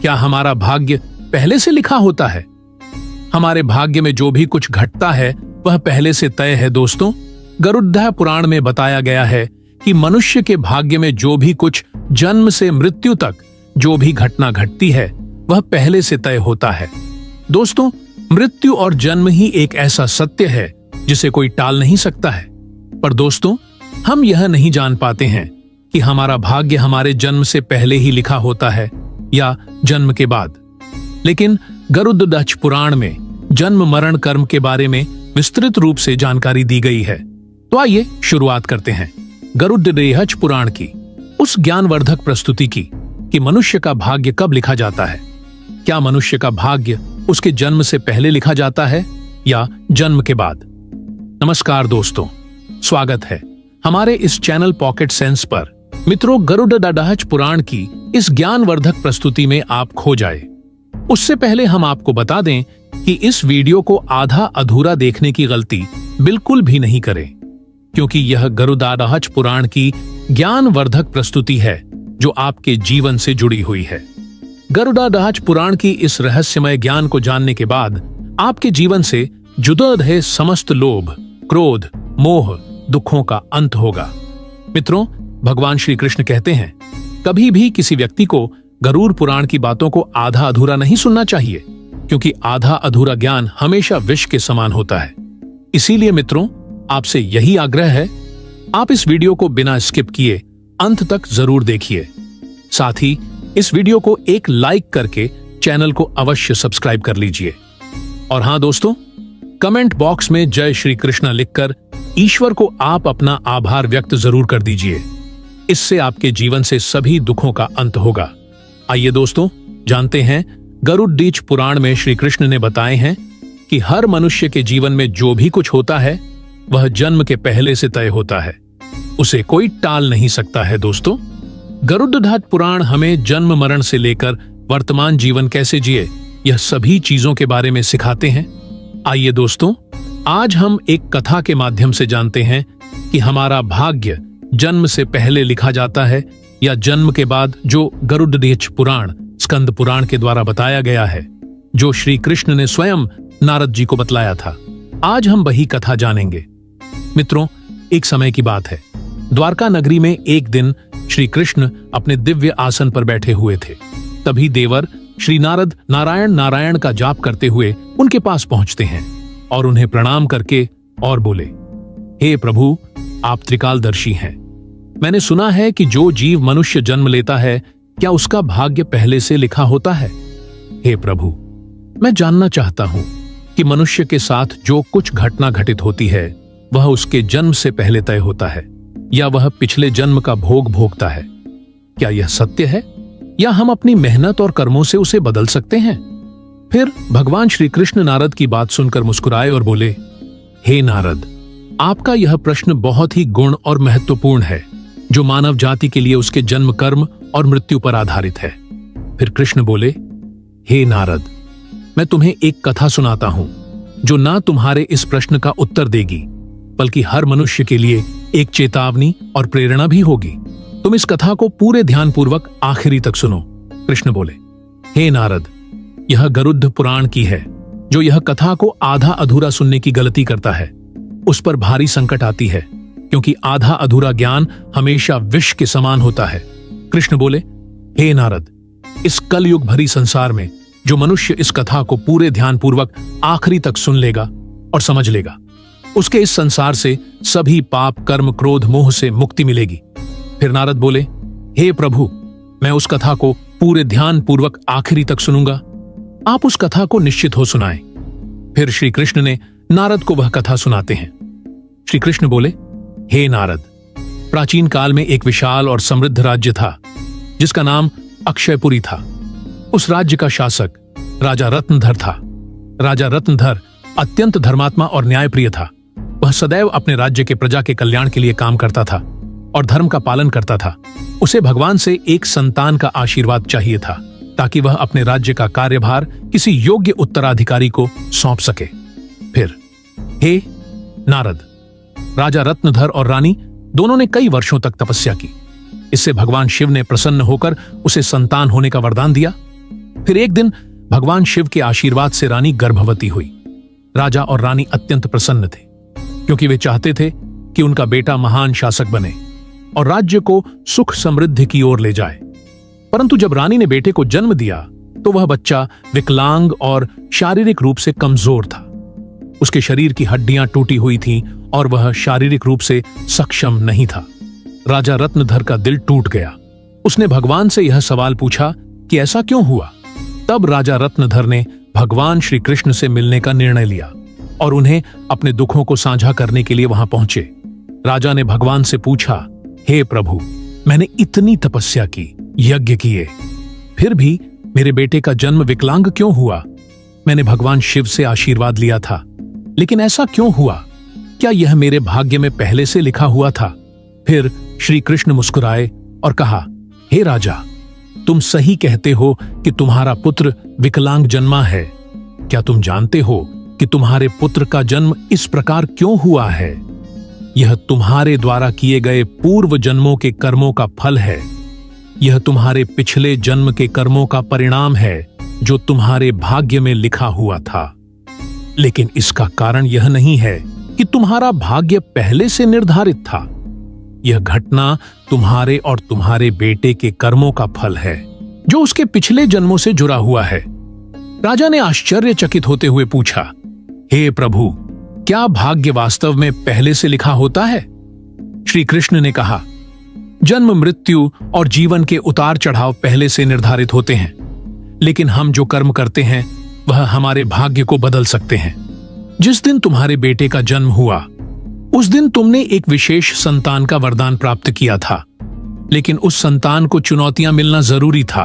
क्या हमारा भाग्य पहले से लिखा होता है? हमारे भाग्य में जो भी कुछ घटता है वह पहले से तय है दोस्तों। गरुड़ पुराण में बताया गया है कि मनुष्य के भाग्य में जो भी कुछ जन्म से मृत्यु तक जो भी घटना घटती है वह पहले से तय होता है। दोस्तों, मृत्यु और जन्म ही एक ऐसा सत्य है जिसे कोई टाल नहीं सकता है। पर दोस्तों, हम यह नहीं जान पाते हैं कि हमारा भाग्य हमारे जन्म से पहले ही लिखा होता है या जन्म के बाद। लेकिन गरुड़ पुराण में जन्म मरण कर्म के बारे में विस्तृत रूप से जानकारी दी गई है। तो आइए शुरुआत करते हैं गरुड़ पुराण की उस ज्ञानवर्धक प्रस्तुति की कि मनुष्य का भाग्य कब लिखा जाता है। क्या मनुष्य का भाग्य उसके जन्म से पहले लिखा जाता है या जन्म के बाद? नमस्कार दोस्तों, स्वागत है हमारे इस चैनल पॉकेट सेंस पर। मित्रों, गरुड़ पुराण की इस ज्ञानवर्धक प्रस्तुति में आप खो जाए। उससे पहले हम आपको बता दें कि इस वीडियो को आधा अधूरा देखने की गलती बिल्कुल भी नहीं करें, क्योंकि यह गरुड़ पुराण की ज्ञानवर्धक प्रस्तुति है जो आपके जीवन से जुड़ी हुई है। गरुड़ पुराण की इस रहस्यमय ज्ञान को जानने के बाद आपके जीवन से जुदा रहे समस्त लोभ, क्रोध, मोह, दुखों का अंत होगा। मित्रों, भगवान श्री कृष्ण कहते हैं, कभी भी किसी व्यक्ति को गरुड़ पुराण की बातों को आधा अधूरा नहीं सुनना चाहिए, क्योंकि आधा अधूरा ज्ञान हमेशा विष के समान होता है। इसीलिए मित्रों, आपसे यही आग्रह है, आप इस वीडियो को बिना स्किप किए अंत तक जरूर देखिए। साथ ही इस वीडियो को एक लाइक करके चैनल को अवश्य सब्सक्राइब कर लीजिए। और हां दोस्तों, कमेंट बॉक्स में जय श्री कृष्ण लिखकर ईश्वर को आप अपना आभार व्यक्त जरूर कर दीजिए। इससे आपके जीवन से सभी दुखों का अंत होगा। आइए दोस्तों, जानते हैं गरुड़ पुराण में श्री कृष्ण ने बताए हैं कि हर मनुष्य के जीवन में जो भी कुछ होता है वह जन्म के पहले से तय होता है, उसे कोई टाल नहीं सकता है। दोस्तों, गरुड़ पुराण हमें जन्म मरण से लेकर वर्तमान जीवन कैसे जिए यह सभी चीजों के बारे में सिखाते हैं। आइए दोस्तों, आज हम एक कथा के माध्यम से जानते हैं कि हमारा भाग्य जन्म से पहले लिखा जाता है या जन्म के बाद, जो गरुड़ पुराण स्कंद पुराण के द्वारा बताया गया है, जो श्री कृष्ण ने स्वयं नारद जी को बतलाया था। आज हम वही कथा जानेंगे। मित्रों, एक समय की बात है, द्वारका नगरी में एक दिन श्री कृष्ण अपने दिव्य आसन पर बैठे हुए थे। तभी देवर श्री नारद नारायण नारायण का जाप करते हुए उनके पास पहुंचते हैं और उन्हें प्रणाम करके और बोले, हे प्रभु, आप त्रिकालदर्शी हैं। मैंने सुना है कि जो जीव मनुष्य जन्म लेता है, क्या उसका भाग्य पहले से लिखा होता है? हे प्रभु, मैं जानना चाहता हूं कि मनुष्य के साथ जो कुछ घटना घटित होती है वह उसके जन्म से पहले तय होता है या वह पिछले जन्म का भोग भोगता है। क्या यह सत्य है या हम अपनी मेहनत और कर्मों से उसे बदल सकते हैं? फिर भगवान श्री कृष्ण नारद की बात सुनकर मुस्कुराए और बोले, हे नारद, आपका यह प्रश्न बहुत ही गुण और महत्वपूर्ण है, जो मानव जाति के लिए उसके जन्म, कर्म और मृत्यु पर आधारित है। फिर कृष्ण बोले, हे नारद, मैं तुम्हें एक कथा सुनाता हूं जो ना तुम्हारे इस प्रश्न का उत्तर देगी, बल्कि हर मनुष्य के लिए एक चेतावनी और प्रेरणा भी होगी। तुम इस कथा को पूरे ध्यानपूर्वक आखिरी तक सुनो। कृष्ण बोले, हे नारद, यह गरुड़ पुराण की है। जो यह कथा को आधा अधूरा सुनने की गलती करता है उस पर भारी संकट आती है, क्योंकि आधा अधूरा ज्ञान हमेशा विष के समान होता है। कृष्ण बोले, हे नारद, इस कलयुग भरी संसार में जो मनुष्य इस कथा को पूरे ध्यानपूर्वक आखिरी तक सुन लेगा और समझ लेगा, उसके इस संसार से सभी पाप, कर्म, क्रोध, मोह से मुक्ति मिलेगी। फिर नारद बोले, हे प्रभु, मैं उस कथा को पूरे ध्यान पूर्वक आखिरी तक सुनूंगा। आप उस कथा को निश्चित हो सुनाएं। फिर श्री कृष्ण ने नारद को वह कथा सुनाते हैं। श्री कृष्ण बोले, हे नारद, प्राचीन काल में एक विशाल और समृद्ध राज्य था जिसका नाम अक्षयपुरी था। उस राज्य का शासक राजा रत्नधर था। राजा रत्नधर अत्यंत धर्मात्मा और न्यायप्रिय था। वह सदैव अपने राज्य के प्रजा के कल्याण के लिए काम करता था और धर्म का पालन करता था। उसे भगवान से एक संतान का आशीर्वाद चाहिए था, ताकि वह अपने राज्य का कार्यभार किसी योग्य उत्तराधिकारी को सौंप सके। फिर, हे नारद, राजा रत्नधर और रानी दोनों ने कई वर्षों तक तपस्या की। इससे भगवान शिव ने प्रसन्न होकर उसे संतान होने का वरदान दिया। फिर एक दिन भगवान शिव के आशीर्वाद से रानी गर्भवती हुई। राजा और रानी अत्यंत प्रसन्न थे, क्योंकि वे चाहते थे कि उनका बेटा महान शासक बने और राज्य को सुख समृद्धि की ओर ले जाए। परंतु जब रानी ने बेटे को जन्म दिया तो वह बच्चा विकलांग और शारीरिक रूप से कमजोर था। उसके शरीर की हड्डियां टूटी हुई थीं और वह शारीरिक रूप से सक्षम नहीं था। राजा रत्नधर का दिल टूट गया। उसने भगवान से यह सवाल पूछा कि ऐसा क्यों हुआ। तब राजा रत्नधर ने भगवान श्री कृष्ण से मिलने का निर्णय लिया और उन्हें अपने दुखों को साझा करने के लिए वहां पहुंचे। राजा ने भगवान से पूछा, हे प्रभु, मैंने इतनी तपस्या की, यज्ञ किए, फिर भी मेरे बेटे का जन्म विकलांग क्यों हुआ? मैंने भगवान शिव से आशीर्वाद लिया था, लेकिन ऐसा क्यों हुआ? क्या यह मेरे भाग्य में पहले से लिखा हुआ था? फिर श्री कृष्ण मुस्कुराए और कहा, हे राजा, तुम सही कहते हो कि तुम्हारा पुत्र विकलांग जन्मा है। क्या तुम जानते हो कि तुम्हारे पुत्र का जन्म इस प्रकार क्यों हुआ है? यह तुम्हारे द्वारा किए गए पूर्व जन्मों के कर्मों का फल है। यह तुम्हारे पिछले जन्म के कर्मों का परिणाम है जो तुम्हारे भाग्य में लिखा हुआ था। लेकिन इसका कारण यह नहीं है कि तुम्हारा भाग्य पहले से निर्धारित था। यह घटना तुम्हारे और तुम्हारे बेटे के कर्मों का फल है जो उसके पिछले जन्मों से जुड़ा हुआ है। राजा ने आश्चर्यचकित होते हुए पूछा, हे प्रभु, क्या भाग्य वास्तव में पहले से लिखा होता है? श्री कृष्ण ने कहा, जन्म, मृत्यु और जीवन के उतार चढ़ाव पहले से निर्धारित होते हैं, लेकिन हम जो कर्म करते हैं वह हमारे भाग्य को बदल सकते हैं। जिस दिन तुम्हारे बेटे का जन्म हुआ उस दिन तुमने एक विशेष संतान का वरदान प्राप्त किया था, लेकिन उस संतान को चुनौतियां मिलना जरूरी था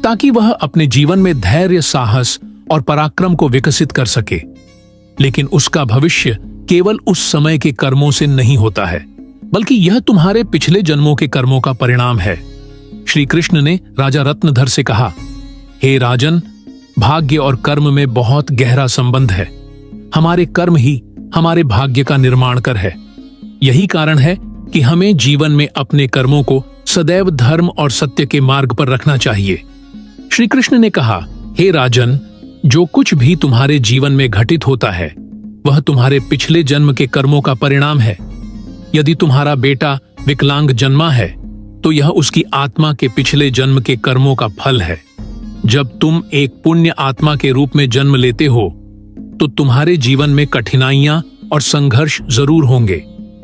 ताकि वह अपने जीवन में धैर्य, साहस और पराक्रम को विकसित कर सके। लेकिन उसका भविष्य केवल उस समय के कर्मों से नहीं होता है, बल्कि यह तुम्हारे पिछले जन्मों के कर्मों का परिणाम है। श्री कृष्ण ने राजा रत्नधर से कहा, हे राजन, भाग्य और कर्म में बहुत गहरा संबंध है। हमारे कर्म ही हमारे भाग्य का निर्माण कर है। यही कारण है कि हमें जीवन में अपने कर्मों को सदैव धर्म और सत्य के मार्ग पर रखना चाहिए। श्री कृष्ण ने कहा, हे राजन, जो कुछ भी तुम्हारे जीवन में घटित होता है वह तुम्हारे पिछले जन्म के कर्मों का परिणाम है। यदि तुम्हारा बेटा विकलांग जन्मा है तो यह उसकी आत्मा के पिछले जन्म के कर्मों का फल है। जब तुम एक पुण्य आत्मा के रूप में जन्म लेते हो तो तुम्हारे जीवन में कठिनाइयां और संघर्ष जरूर होंगे,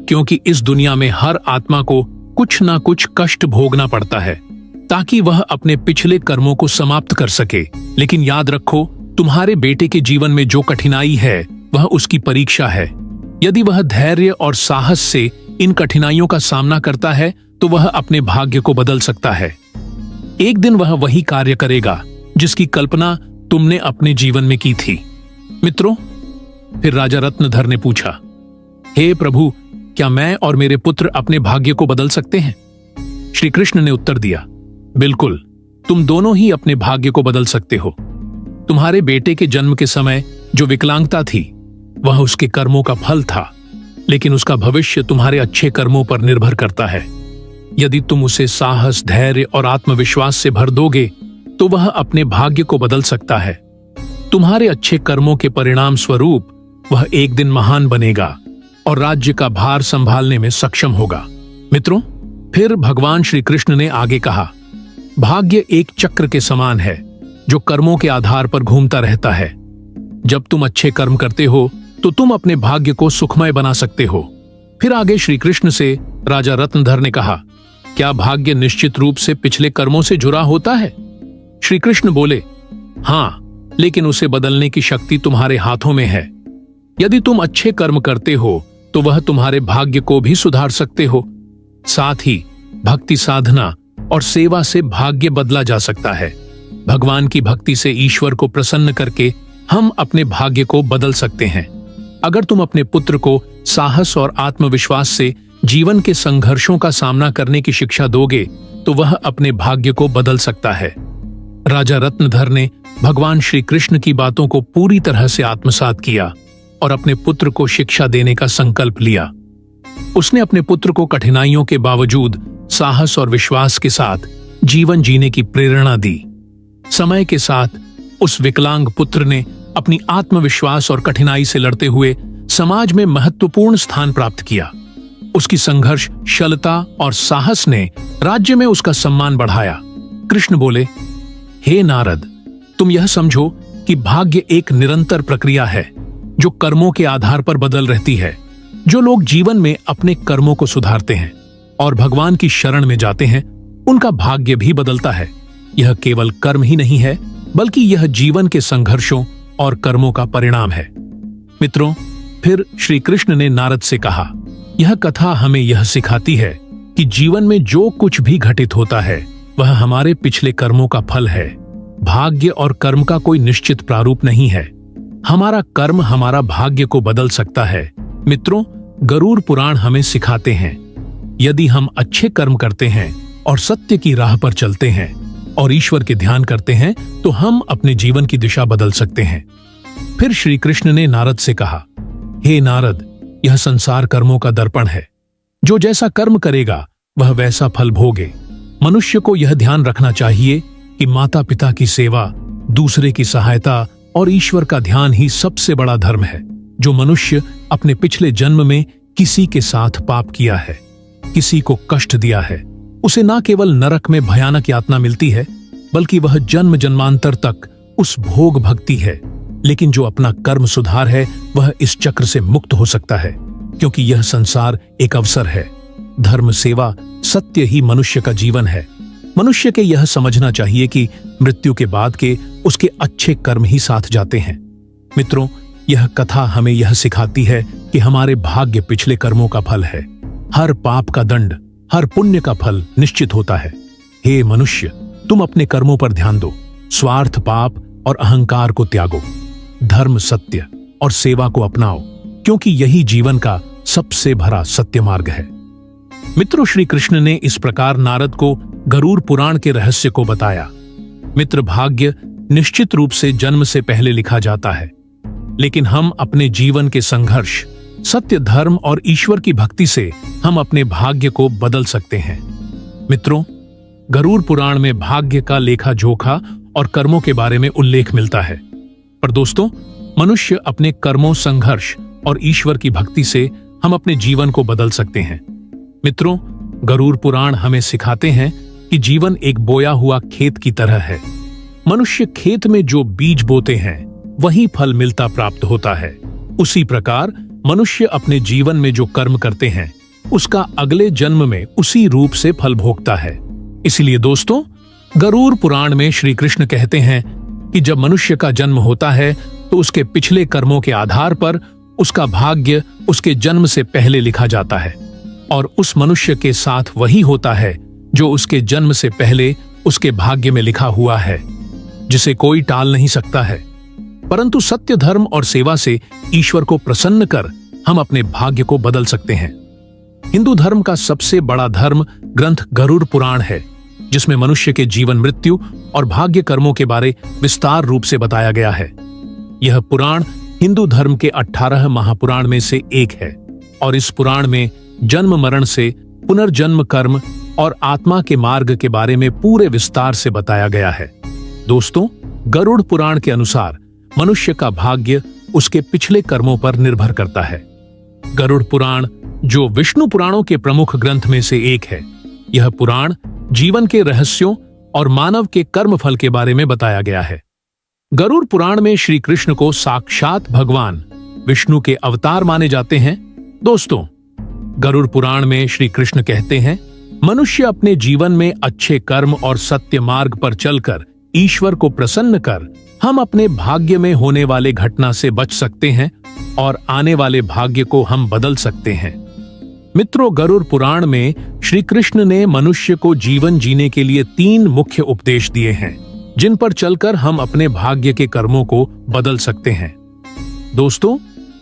क्योंकि इस दुनिया में हर आत्मा को कुछ ना कुछ कष्ट भोगना पड़ता है ताकि वह अपने पिछले कर्मों को समाप्त कर सके। लेकिन याद रखो, तुम्हारे बेटे के जीवन में जो कठिनाई है वह उसकी परीक्षा है। यदि वह धैर्य और साहस से इन कठिनाइयों का सामना करता है तो वह अपने भाग्य को बदल सकता है। एक दिन वह वही कार्य करेगा जिसकी कल्पना तुमने अपने जीवन में की थी। मित्रों, फिर राजा रत्नधर ने पूछा, हे प्रभु, क्या मैं और मेरे पुत्र अपने भाग्य को बदल सकते हैं? श्री कृष्ण ने उत्तर दिया, बिल्कुल, तुम दोनों ही अपने भाग्य को बदल सकते हो। तुम्हारे बेटे के जन्म के समय जो विकलांगता थी वह उसके कर्मों का फल था, लेकिन उसका भविष्य तुम्हारे अच्छे कर्मों पर निर्भर करता है। यदि तुम उसे साहस, धैर्य और आत्मविश्वास से भर दोगे तो वह अपने भाग्य को बदल सकता है। तुम्हारे अच्छे कर्मों के परिणाम स्वरूप वह एक दिन महान बनेगा और राज्य का भार संभालने में सक्षम होगा। मित्रों, फिर भगवान श्री कृष्ण ने आगे कहा, भाग्य एक चक्र के समान है जो कर्मों के आधार पर घूमता रहता है। जब तुम अच्छे कर्म करते हो तो तुम अपने भाग्य को सुखमय बना सकते हो। फिर आगे श्री कृष्ण से राजा रत्नधर ने कहा, क्या भाग्य निश्चित रूप से पिछले कर्मों से जुड़ा होता है? श्री कृष्ण बोले, हाँ, लेकिन उसे बदलने की शक्ति तुम्हारे हाथों में है। यदि तुम अच्छे कर्म करते हो तो वह तुम्हारे भाग्य को भी सुधार सकते हो। साथ ही भक्ति साधना और सेवा से भाग्य बदला जा सकता है। भगवान की भक्ति से ईश्वर को प्रसन्न करके हम अपने भाग्य को बदल सकते हैं। अगर तुम अपने पुत्र को साहस और आत्मविश्वास से जीवन के संघर्षों का सामना करने की शिक्षा दोगे तो वह अपने भाग्य को बदल सकता है। राजा रत्नधर ने भगवान श्री कृष्ण की बातों को पूरी तरह से आत्मसात किया और अपने पुत्र को शिक्षा देने का संकल्प लिया। उसने अपने पुत्र को कठिनाइयों के बावजूद साहस और विश्वास के साथ जीवन जीने की प्रेरणा दी। समय के साथ उस विकलांग पुत्र ने अपनी आत्मविश्वास और कठिनाई से लड़ते हुए समाज में महत्वपूर्ण स्थान प्राप्त किया। उसकी संघर्षशीलता और साहस ने राज्य में उसका सम्मान बढ़ाया। कृष्ण बोले, हे नारद, तुम यह समझो कि भाग्य एक निरंतर प्रक्रिया है जो कर्मों के आधार पर बदल रहती है। जो लोग जीवन में अपने कर्मों को सुधारते हैं और भगवान की शरण में जाते हैं, उनका भाग्य भी बदलता है। यह केवल कर्म ही नहीं है, बल्कि यह जीवन के संघर्षों और कर्मों का परिणाम है। मित्रों, फिर श्री कृष्ण ने नारद से कहा, यह कथा हमें यह सिखाती है कि जीवन में जो कुछ भी घटित होता है वह हमारे पिछले कर्मों का फल है। भाग्य और कर्म का कोई निश्चित प्रारूप नहीं है। हमारा कर्म हमारा भाग्य को बदल सकता है। मित्रों, गरुड़ पुराण हमें सिखाते हैं, यदि हम अच्छे कर्म करते हैं और सत्य की राह पर चलते हैं और ईश्वर के ध्यान करते हैं, तो हम अपने जीवन की दिशा बदल सकते हैं। फिर श्री कृष्ण ने नारद से कहा, हे नारद, यह संसार कर्मों का दर्पण है। जो जैसा कर्म करेगा वह वैसा फल भोगे। मनुष्य को यह ध्यान रखना चाहिए कि माता पिता की सेवा, दूसरे की सहायता और ईश्वर का ध्यान ही सबसे बड़ा धर्म है। जो मनुष्य अपने पिछले जन्म में किसी के साथ पाप किया है, किसी को कष्ट दिया है, उसे न केवल नरक में भयानक यातना मिलती है, बल्कि वह जन्म जन्मांतर तक उस भोग भक्ति है। लेकिन जो अपना कर्म सुधार है, वह इस चक्र से मुक्त हो सकता है, क्योंकि यह संसार एक अवसर है। धर्म, सेवा, सत्य ही मनुष्य का जीवन है। मनुष्य के यह समझना चाहिए कि मृत्यु के बाद के उसके अच्छे कर्म ही साथ जाते हैं। मित्रों, यह कथा हमें यह सिखाती है कि हमारे भाग्य पिछले कर्मों का फल है। हर पाप का दंड, हर पुण्य का फल निश्चित होता है। हे मनुष्य, तुम अपने कर्मों पर ध्यान दो, स्वार्थ, पाप और अहंकार को त्यागो, धर्म, सत्य और सेवा को अपनाओ, क्योंकि यही जीवन का सबसे भरा सत्य मार्ग है। मित्रों, श्री कृष्ण ने इस प्रकार नारद को गरुड़ पुराण के रहस्य को बताया। मित्र, भाग्य निश्चित रूप से जन्म से पहले लिखा जाता है, लेकिन हम अपने जीवन के संघर्ष, सत्य, धर्म और ईश्वर की भक्ति से हम अपने भाग्य को बदल सकते हैं। मित्रों, गरुड़ पुराण में भाग्य का लेखा जोखा और कर्मों के बारे में उल्लेख मिलता है। पर दोस्तों, मनुष्य अपने कर्मों, संघर्ष और ईश्वर की भक्ति से हम अपने जीवन को बदल सकते हैं। मित्रों, गरुड़ पुराण हमें सिखाते हैं कि जीवन एक बोया हुआ खेत की तरह है। मनुष्य खेत में जो बीज बोते हैं वही फल मिलता प्राप्त होता है। उसी प्रकार मनुष्य अपने जीवन में जो कर्म करते हैं उसका अगले जन्म में उसी रूप से फल भोगता है। इसलिए दोस्तों, गरुड़ पुराण में श्री कृष्ण कहते हैं कि जब मनुष्य का जन्म होता है तो उसके पिछले कर्मों के आधार पर उसका भाग्य उसके जन्म से पहले लिखा जाता है, और उस मनुष्य के साथ वही होता है जो उसके जन्म से पहले उसके भाग्य में लिखा हुआ है, जिसे कोई टाल नहीं सकता है। परंतु सत्य, धर्म और सेवा से ईश्वर को प्रसन्न कर हम अपने भाग्य को बदल सकते हैं। हिंदू धर्म का सबसे बड़ा धर्म ग्रंथ गरुड़ पुराण है, जिसमें मनुष्य के जीवन, मृत्यु और भाग्य कर्मों के बारे विस्तार रूप से बताया गया है। यह पुराण हिंदू धर्म के 18 महापुराण में से एक है, और इस पुराण में जन्म, मरण से पुनर्जन्म, कर्म और आत्मा के मार्ग के बारे में पूरे विस्तार से बताया गया है। दोस्तों, गरुड़ पुराण के अनुसार मनुष्य का भाग्य उसके पिछले कर्मों पर निर्भर करता है। गरुड़ पुराण, जो विष्णु पुराणों के प्रमुख ग्रंथ में से एक है, यह पुराण जीवन के रहस्यों और मानव के कर्म फल के बारे में बताया गया है। गरुड़ पुराण में श्री कृष्ण को साक्षात भगवान विष्णु के अवतार माने जाते हैं। दोस्तों, गरुड़ पुराण में श्री कृष्ण कहते हैं, मनुष्य अपने जीवन में अच्छे कर्म और सत्य मार्ग पर चलकर ईश्वर को प्रसन्न कर हम अपने भाग्य में होने वाले घटना से बच सकते हैं और आने वाले भाग्य को हम बदल सकते हैं। मित्रों, गरुड़ पुराण में श्री कृष्ण ने मनुष्य को जीवन जीने के लिए 3 मुख्य उपदेश दिए हैं, जिन पर चलकर हम अपने भाग्य के कर्मों को बदल सकते हैं। दोस्तों,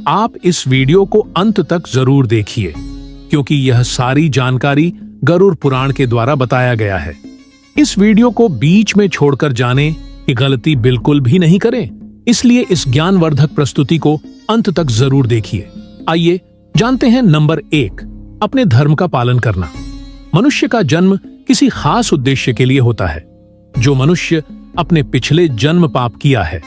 आप इस वीडियो को अंत तक जरूर देखिए, क्योंकि यह सारी जानकारी गरुड़ पुराण के द्वारा बताया गया है। इस वीडियो को बीच में छोड़कर जाने की गलती बिल्कुल भी नहीं करें, इसलिए इस ज्ञानवर्धक प्रस्तुति को अंत तक जरूर देखिए। आइए जानते हैं नंबर 1, अपने धर्म का पालन करना। मनुष्य का जन्म किसी खास उद्देश्य के लिए होता है। जो मनुष्य अपने पिछले जन्म पाप किया है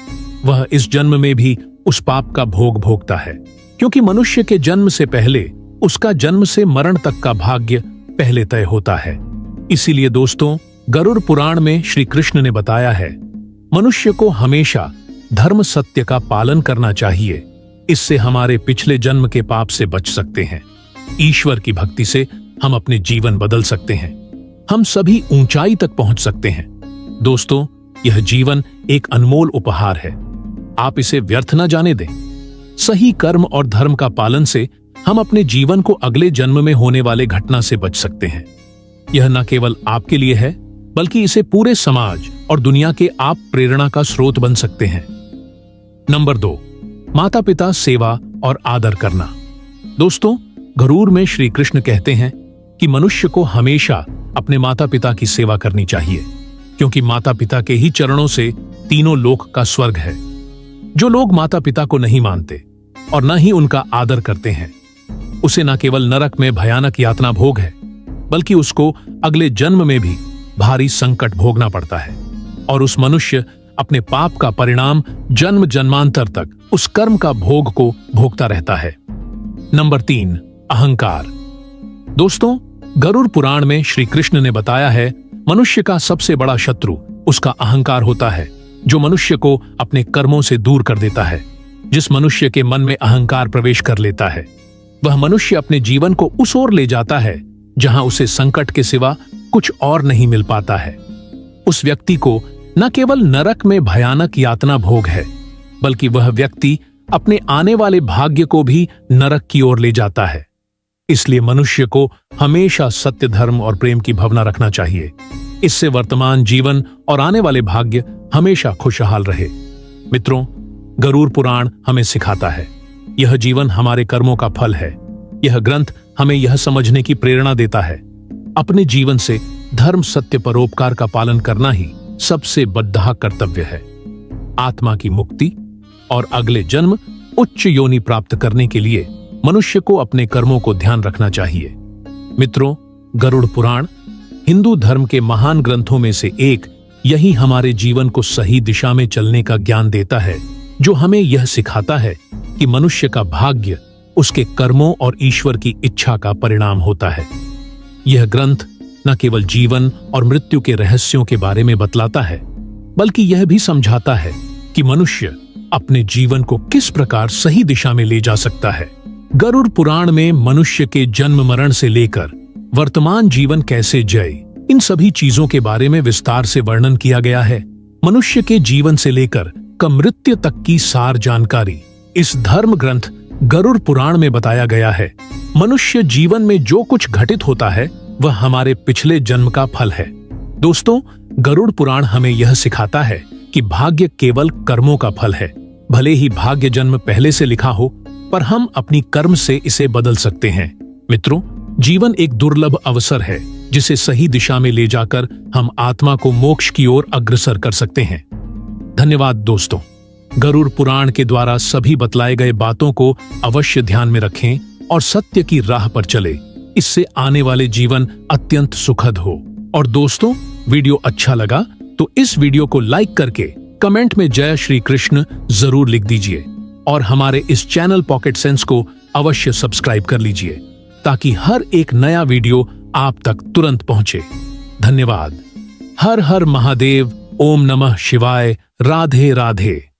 वह इस जन्म में भी उस पाप का भोग भोगता है, क्योंकि मनुष्य के जन्म से पहले उसका जन्म से मरण तक का भाग्य पहले तय होता है। इसीलिए दोस्तों, गरुड़ पुराण में श्री कृष्ण ने बताया है, मनुष्य को हमेशा धर्म सत्य का पालन करना चाहिए। इससे हमारे पिछले जन्म के पाप से बच सकते हैं। ईश्वर की भक्ति से हम अपने जीवन बदल सकते हैं। हम सभी ऊंचाई तक पहुंच सकते हैं। दोस्तों, यह जीवन एक अनमोल उपहार है। आप इसे व्यर्थ न जाने दें। सही कर्म और धर्म का पालन से हम अपने जीवन को अगले जन्म में होने वाले घटना से बच सकते हैं। यह न केवल आपके लिए है, बल्कि इसे पूरे समाज और दुनिया के आप प्रेरणा का स्रोत बन सकते हैं। नंबर 2, माता पिता सेवा और आदर करना। दोस्तों, गरुड़ में श्री कृष्ण कहते हैं कि मनुष्य को हमेशा अपने माता पिता की सेवा करनी चाहिए, क्योंकि माता पिता के ही चरणों से तीनों लोक का स्वर्ग है। जो लोग माता पिता को नहीं मानते और न ही उनका आदर करते हैं, उसे न केवल नरक में भयानक यातना भोग है, बल्कि उसको अगले जन्म में भी भारी संकट भोगना पड़ता है और उस मनुष्य अपने पाप का परिणाम जन्म जन्मांतर तक उस कर्म का भोग को भोगता रहता है। नंबर 3, अहंकार। दोस्तों, गरुड़ पुराण में श्री कृष्ण ने बताया है, मनुष्य का सबसे बड़ा शत्रु उसका अहंकार होता है, जो मनुष्य को अपने कर्मों से दूर कर देता है। जिस मनुष्य के मन में अहंकार प्रवेश कर लेता है, वह मनुष्य अपने जीवन को उस ओर ले जाता है जहां उसे संकट के सिवा कुछ और नहीं मिल पाता है। उस व्यक्ति को न केवल नरक में भयानक यातना भोग है, बल्कि वह व्यक्ति अपने आने वाले भाग्य को भी नरक की ओर ले जाता है। इसलिए मनुष्य को हमेशा सत्य, धर्म और प्रेम की भावना रखना चाहिए। इससे वर्तमान जीवन और आने वाले भाग्य हमेशा खुशहाल रहे। मित्रों, गरुड़ पुराण हमें सिखाता है, यह जीवन हमारे कर्मों का फल है। यह ग्रंथ हमें यह समझने की प्रेरणा देता है, अपने जीवन से धर्म, सत्य, परोपकार का पालन करना ही सबसे बड़ा कर्तव्य है। आत्मा की मुक्ति और अगले जन्म उच्च योनि प्राप्त करने के लिए मनुष्य को अपने कर्मों को ध्यान रखना चाहिए। मित्रों, गरुड़ पुराण हिंदू धर्म के महान ग्रंथों में से एक, यही हमारे जीवन को सही दिशा में चलने का ज्ञान देता है, जो हमें यह सिखाता है कि मनुष्य का भाग्य उसके कर्मों और ईश्वर की इच्छा का परिणाम होता है। यह ग्रंथ न केवल जीवन और मृत्यु के रहस्यों के बारे में बतलाता है, बल्कि यह भी समझाता है कि मनुष्य अपने जीवन को किस प्रकार सही दिशा में ले जा सकता है। गरुड़ पुराण में मनुष्य के जन्म मरण से लेकर वर्तमान जीवन कैसे जय, इन सभी चीजों के बारे में विस्तार से वर्णन किया गया है। मनुष्य के जीवन से लेकर मृत्यु तक की सार जानकारी इस धर्म ग्रंथ गरुड़ पुराण में बताया गया है। मनुष्य जीवन में जो कुछ घटित होता है, वह हमारे पिछले जन्म का फल है। दोस्तों, गरुड़ पुराण हमें यह सिखाता है कि भाग्य केवल कर्मों का फल है। भले ही भाग्य जन्म पहले से लिखा हो, पर हम अपनी कर्म से इसे बदल सकते हैं। मित्रों, जीवन एक दुर्लभ अवसर है, जिसे सही दिशा में ले जाकर हम आत्मा को मोक्ष की ओर अग्रसर कर सकते हैं। धन्यवाद दोस्तों। गरुड़ पुराण के द्वारा सभी बतलाए गए बातों को अवश्य ध्यान में रखें और सत्य की राह पर चले। इससे आने वाले जीवन अत्यंत सुखद हो। और दोस्तों, वीडियो अच्छा लगा तो इस वीडियो को लाइक करके कमेंट में जय श्री कृष्ण जरूर लिख दीजिए और हमारे इस चैनल पॉकेट सेंस को अवश्य सब्सक्राइब कर लीजिए, ताकि हर एक नया वीडियो आप तक तुरंत पहुंचे। धन्यवाद। हर हर महादेव। ओम नमः शिवाय। राधे राधे।